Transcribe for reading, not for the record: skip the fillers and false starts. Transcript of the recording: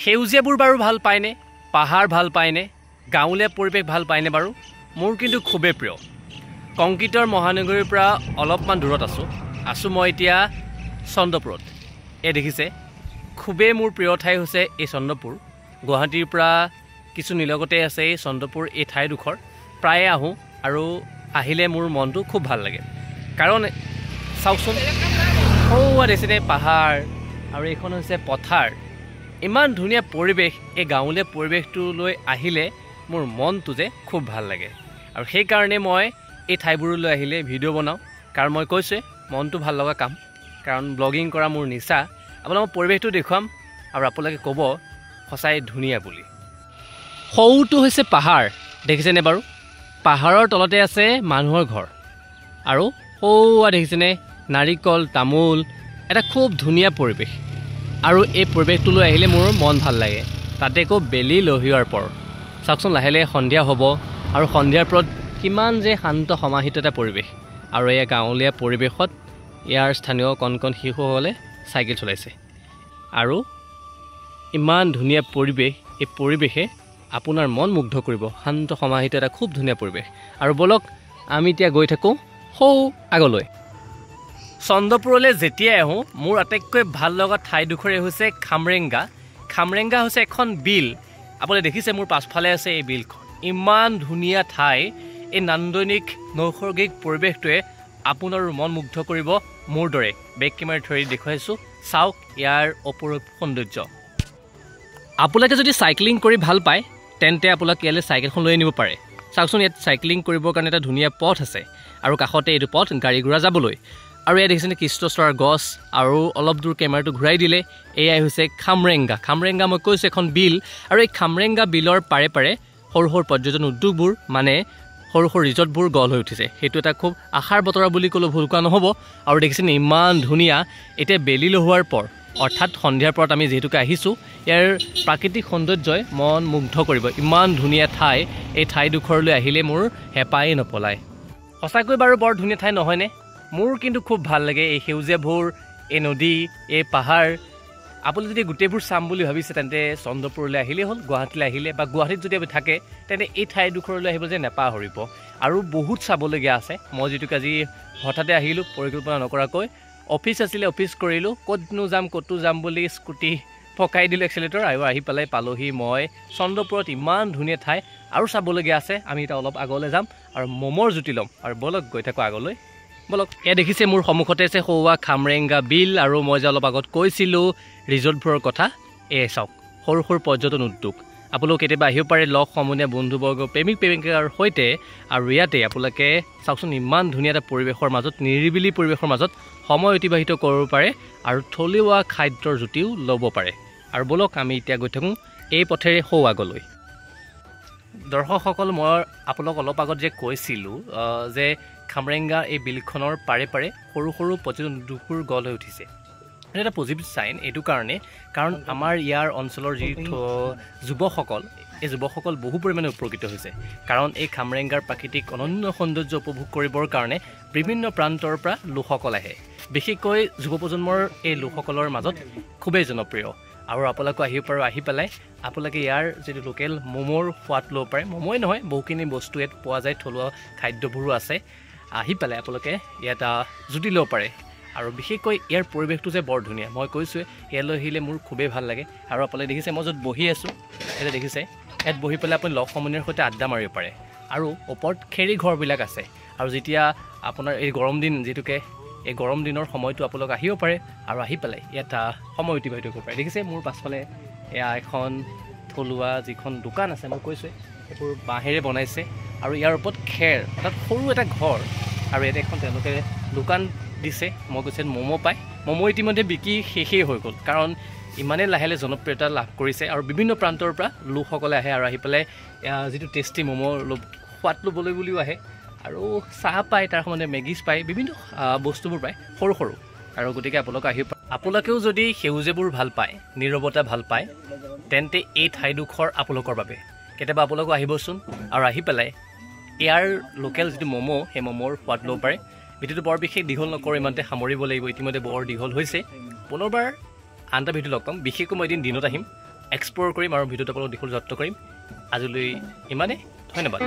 সেউজীয়াবোৰ বাৰু ভাল পায়নে, পাহাৰ ভাল পায়নে, গাঁৱলীয়া পৰিৱেশ ভাল পায়নে বাৰু? মোৰ কিন্তু খুবেই প্ৰিয়। কংক্ৰিটৰ মহানগৰীৰ পৰা অলপমান দূৰত আছোঁ মই এতিয়া চন্দ্ৰপুৰত। এই দেখিছে, খুবেই মোৰ প্ৰিয় ঠাই হৈছে এই চন্দ্ৰপুৰ। গুৱাহাটীৰ পৰা কিছু নিলগতে আছে এই চন্দ্ৰপুৰ। এই ঠাইডোখৰ প্ৰায়ে আহোঁ আৰু আহিলে মোৰ মনটো খুব ভাল লাগে। কাৰণ চাওকচোন, সৌৱা দেখিছেনে পাহাৰ, আৰু এইখন হৈছে পথাৰ। ইমান ধুনীয়া পৰিৱেশ। এই গাঁৱলীয়া পৰিৱেশটোলৈ আহিলে মোৰ মনটো যে খুব ভাল লাগে, আৰু সেইকাৰণে মই এই ঠাইবোৰলৈ আহিলে ভিডিঅ' বনাওঁ। কাৰণ মই কৈছোঁৱে, মনটো ভাল লগা কাম, কাৰণ ব্লগিং কৰা মোৰ নিচা। আপোনাক পৰিৱেশটো দেখুৱাম আৰু আপোনালোকে ক'ব সঁচাই ধুনীয়া বুলি। সৌটো হৈছে পাহাৰ, দেখিছেনে বাৰু? পাহাৰৰ তলতে আছে মানুহৰ ঘৰ, আৰু সৌৱা দেখিছেনে নাৰিকল, তামোল, এটা খুব ধুনীয়া পৰিৱেশ। আৰু এই পৰিৱেশটোলৈ আহিলে মোৰ মন ভাল লাগে। তাতে আকৌ বেলি লহিওৱাৰ পৰ চাওকচোন, লাহে লাহে সন্ধিয়া হ'ব, আৰু সন্ধিয়াৰ পৰত কিমান যে শান্ত সমাহিত এটা পৰিৱেশ। আৰু এয়া গাঁৱলীয়া পৰিৱেশত ইয়াৰ স্থানীয় কণ কণ শিশুসকলে চাইকেল চলাইছে, আৰু ইমান ধুনীয়া পৰিৱেশ। এই পৰিৱেশে আপোনাৰ মন মুগ্ধ কৰিব। শান্ত সমাহিত এটা খুব ধুনীয়া পৰিৱেশ। আৰু ব'লক আমি এতিয়া গৈ থাকোঁ সৌ আগলৈ। চন্দ্ৰপুৰলৈ যেতিয়াই আহোঁ, মোৰ আটাইতকৈ ভাল লগা ঠাইডোখৰে হৈছে খামৰেংগা। খামৰেংগা হৈছে এখন বিল। আপুনি দেখিছে মোৰ পাছফালে আছে এই বিলখন। ইমান ধুনীয়া ঠাই। এই নান্দনিক নৈসৰ্গিক পৰিৱেশটোৱে আপোনাৰ মন মুগ্ধ কৰিব মোৰ দৰে। বেক কেমেৰা ধৰি দেখুৱাইছোঁ, চাওক ইয়াৰ অপৰূপ সৌন্দৰ্য। আপোনালোকে যদি চাইক্লিং কৰি ভাল পায়, তেন্তে আপোনালোকে ইয়ালৈ চাইকেলখন লৈ আনিব পাৰে। চাওকচোন, ইয়াত চাইক্লিং কৰিবৰ কাৰণে এটা ধুনীয়া পথ আছে, আৰু কাষতে এইটো পথ গাড়ী ঘোঁৰা যাবলৈ। আৰু ইয়াত দেখিছেনে কৃষ্ণচূড়াৰ গছ, আৰু অলপ দূৰ কেমেৰাটো ঘূৰাই দিলে এয়াই হৈছে খামৰেংগা। খামৰেংগা মই কৈছোঁ এখন বিল, আৰু এই খামৰেংগা বিলৰ পাৰে পাৰে সৰু সৰু পৰ্যটন উদ্যোগবোৰ, মানে সৰু সৰু ৰিজৰ্টবোৰ গঢ় লৈ উঠিছে। সেইটো এটা খুব আশাৰ বতৰা বুলি ক'লেও ভুল কোৱা নহ'ব। আৰু দেখিছেনে ইমান ধুনীয়া। এতিয়া বেলি লহোৱাৰ পৰ, অৰ্থাৎ সন্ধিয়াৰ পৰত আমি যিহেতুকে আহিছোঁ, ইয়াৰ প্ৰাকৃতিক সৌন্দৰ্যই মন মুগ্ধ কৰিব। ইমান ধুনীয়া ঠাই। এই ঠাইডোখৰলৈ আহিলে মোৰ হেঁপাহেই নপলায়। সঁচাকৈ বাৰু বৰ ধুনীয়া ঠাই নহয়নে? মোৰ কিন্তু খুব ভাল লাগে এই সেউজীয়াবোৰ, এই নদী, এই পাহাৰ। আপুনি যদি গোটেইবোৰ চাম বুলি ভাবিছে, তেন্তে চন্দ্ৰপুৰলৈ আহিলেই হ'ল। গুৱাহাটীলৈ আহিলে বা গুৱাহাটীত যদি আপুনি থাকে, তেন্তে এই ঠাইডোখৰলৈ আহিব যে নেপাহৰিব। আৰু বহুত চাবলগীয়া আছে। মই যিটোকে আজি হঠাতে আহিলোঁ পৰিকল্পনা নকৰাকৈ। অফিচ আছিলে, অফিচ কৰিলোঁ, ক'তনো যাম ক'তো যাম বুলি স্কুটি পকাই দিলোঁ এক্সেলেটৰ, আৰু আহি পেলাই পালোহি মই চন্দ্ৰপুৰত। ইমান ধুনীয়া ঠাই, আৰু চাবলগীয়া আছে। আমি এতিয়া অলপ আগলৈ যাম আৰু ম'মৰ জুতি ল'ম। আৰু ব'লক গৈ থাকোঁ আগলৈ, ব'লক। এয়া দেখিছে মোৰ সন্মুখতে আছে সৌৱা খামৰেংগা বিল, আৰু মই যে অলপ আগত কৈছিলোঁ ৰিজৰ্টবোৰৰ কথা, এয়ে চাওক সৰু সৰু পৰ্যটন উদ্যোগ। আপোনালোক কেতিয়াবা আহিব পাৰে লগ সমনীয়া বন্ধুবৰ্গ, প্ৰেমিক প্ৰেমিকাৰ সৈতে। আৰু ইয়াতে আপোনালোকে চাওকচোন, ইমান ধুনীয়া এটা পৰিৱেশৰ মাজত, নিৰিবিলি পৰিৱেশৰ মাজত সময় অতিবাহিত কৰিব পাৰে, আৰু থলুৱা খাদ্যৰ জুতিও ল'ব পাৰে। আৰু ব'লক আমি এতিয়া গৈ থাকোঁ এই পথেৰে সৌ আগলৈ। দৰ্শকসকল, মই আপোনালোক অলপ আগত যে কৈছিলোঁ যে খামৰেংগা এই বিলখনৰ পাৰে পাৰে সৰু সৰু পৰ্যটন উদ্যোগবোৰ গঢ় লৈ উঠিছে। এইটো এটা পজিটিভ চাইন এইটো কাৰণে, কাৰণ আমাৰ ইয়াৰ অঞ্চলৰ যি যুৱকসকল, এই যুৱকসকল বহু পৰিমাণে উপকৃত হৈছে। কাৰণ এই খামৰেংগাৰ প্ৰাকৃতিক অনন্য সৌন্দৰ্য উপভোগ কৰিবৰ কাৰণে বিভিন্ন প্ৰান্তৰ পৰা লোকসকল আহে। বিশেষকৈ যুৱ প্ৰজন্মৰ এই লোকসকলৰ মাজত খুবেই জনপ্ৰিয়। আৰু আপোনালোকে আহিব পাৰে, আহি পেলাই আপোনালোকে ইয়াৰ যিটো লোকেল ম'মৰ সোৱাদ ল'ব পাৰে। ম'মই নহয়, বহুখিনি বস্তু ইয়াত পোৱা যায়, থলুৱা খাদ্যবোৰো আছে। আহি পেলাই আপোনালোকে ইয়াত জুতি ল'ব পাৰে। আৰু বিশেষকৈ ইয়াৰ পৰিৱেশটো যে বৰ ধুনীয়া। মই কৈছোঁৱে, ইয়ালৈ আহিলে মোৰ খুবেই ভাল লাগে। আৰু আপোনালোকে দেখিছে মই য'ত বহি আছোঁ, এতিয়া দেখিছে, ইয়াত বহি পেলাই আপুনি লগ সমনীয়াৰ সৈতে আড্ডা মাৰিব পাৰে। আৰু ওপৰত খেৰী ঘৰবিলাক আছে। আৰু যেতিয়া আপোনাৰ এই গৰম দিন, যিটোকে এই গৰম দিনৰ সময়টো আপোনালোক আহিব পাৰে, আৰু আহি পেলাই ইয়াত সময় অতিবাহিত কৰিব পাৰে। দেখিছে মোৰ পাছফালে এয়া এখন থলুৱা যিখন দোকান আছে, মই কৈছোঁৱে সেইবোৰ বাঁহেৰে বনাইছে। আৰু ইয়াৰ ওপৰত খেৰ, তাত সৰু এটা ঘৰ, আৰু ইয়াতে এখন তেওঁলোকে দোকান দিছে। মই কৈছোঁ ম'ম' পায়। ম'ম' ইতিমধ্যে বিকি শেষেই হৈ গ'ল, কাৰণ ইমানেই লাহে লাহে জনপ্ৰিয়তা লাভ কৰিছে। আৰু বিভিন্ন প্ৰান্তৰ পৰা লোকসকলে আহে, আৰু আহি পেলাই যিটো টেষ্টি ম'ম' সোৱাদ ল'বলৈ বুলিও আহে। আৰু চাহ পায়, তাৰ সময়তে মেগিজ পায়, বিভিন্ন বস্তুবোৰ পায় সৰু সৰু। আৰু গতিকে আপোনালোকে আহিব পাৰে। আপোনালোকেও যদি সেউজীয়াবোৰ ভাল পায়, নীৰৱতা ভাল পায়, তেন্তে এই ঠাইডোখৰ আপোনালোকৰ বাবে। কেতিয়াবা আপোনালোকো আহিবচোন, আৰু আহি পেলাই ইয়াৰ লোকেল যিটো ম'ম', সেই ম'মৰ সোৱাদ ল'ব পাৰে। ভিডিঅ'টো বৰ বিশেষ দীঘল নকৰোঁ, ইমানতে সামৰিব লাগিব, ইতিমধ্যে বৰ দীঘল হৈছে। পুনৰবাৰ আন এটা ভিডিঅ' লগ পাম। বিশেষকৈ মই এদিন দিনত আহিম, এক্সপ্ল'ৰ কৰিম আৰু ভিডিঅ'টো আপোনালোকক দেখাবলৈ যত্ন কৰিম আজিলৈ ইমানেই ধন্যবাদ